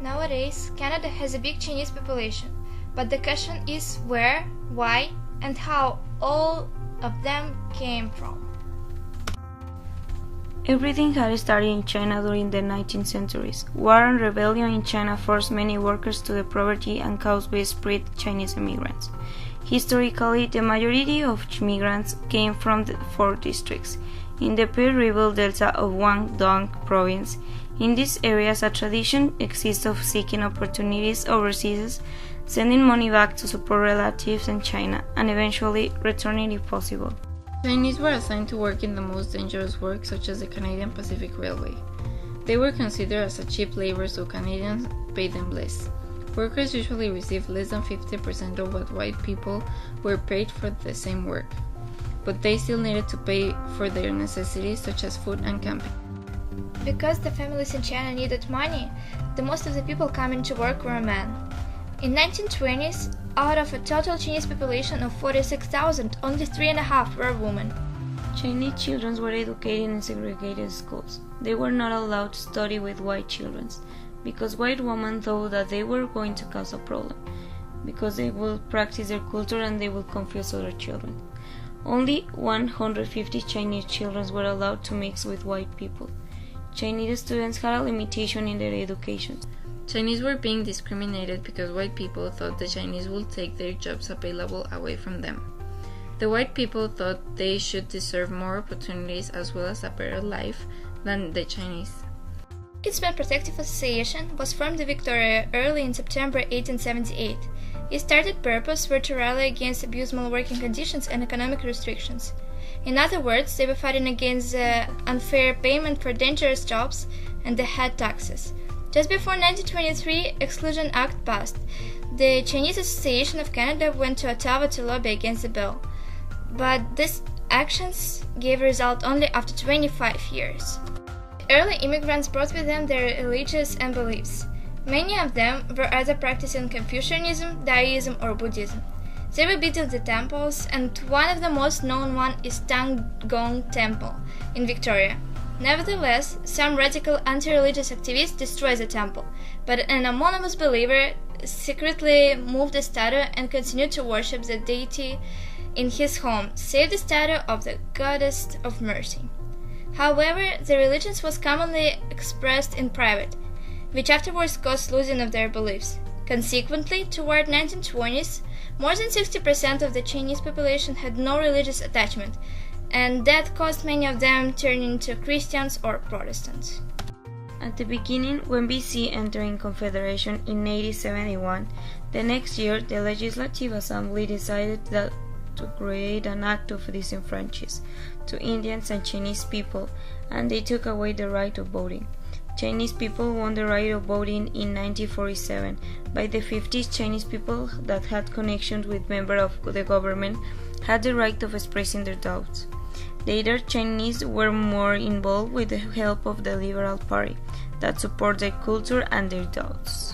Nowadays, Canada has a big Chinese population, but the question is where, why, and how all of them came from. Everything had started in China during the 19th centuries. War and rebellion in China forced many workers to the poverty and caused widespread Chinese immigrants. Historically, the majority of immigrants came from the four districts in the Pearl River Delta of Guangdong province. In these areas, a tradition exists of seeking opportunities overseas, sending money back to support relatives in China, and eventually returning if possible. Chinese were assigned to work in the most dangerous work, such as the Canadian Pacific Railway. They were considered as a cheap labor, so Canadians paid them less. Workers usually received less than 50% of what white people were paid for the same work, but they still needed to pay for their necessities such as food and camping. Because the families in China needed money, the most of the people coming to work were men. In 1920s, out of a total Chinese population of 46,000, only 3.5 were women. Chinese children were educated in segregated schools. They were not allowed to study with white children, because white women thought that they were going to cause a problem, because they would practice their culture and they would confuse other children. Only 150 Chinese children were allowed to mix with white people. Chinese students had a limitation in their education. Chinese were being discriminated because white people thought the Chinese would take their jobs available away from them. The white people thought they should deserve more opportunities as well as a better life than the Chinese. Its main protective association was formed in Victoria early in September 1878. Its stated purpose was to rally against abysmal working conditions and economic restrictions. In other words, they were fighting against unfair payment for dangerous jobs and the head taxes. Just before 1923 Exclusion Act passed, the Chinese Association of Canada went to Ottawa to lobby against the bill. But these actions gave a result only after 25 years. Early immigrants brought with them their religions and beliefs. Many of them were either practicing Confucianism, Taoism, or Buddhism. They were building the temples, and one of the most known one is Tang Gong Temple in Victoria. Nevertheless, some radical anti-religious activists destroyed the temple, but an anonymous believer secretly moved the statue and continued to worship the deity in his home, save the statue of the Goddess of Mercy. However, the religion was commonly expressed in private, which afterwards caused losing of their beliefs. Consequently, toward 1920s, more than 60% of the Chinese population had no religious attachment, and that caused many of them turning into Christians or Protestants. At the beginning, when BC entered Confederation in 1871, the next year the Legislative Assembly decided to create an act of disenfranchisement to Indians and Chinese people, and they took away the right of voting. Chinese people won the right of voting in 1947. By the 50s, Chinese people that had connections with members of the government had the right of expressing their doubts. Later, Chinese were more involved with the help of the Liberal Party that supported their culture and their doubts.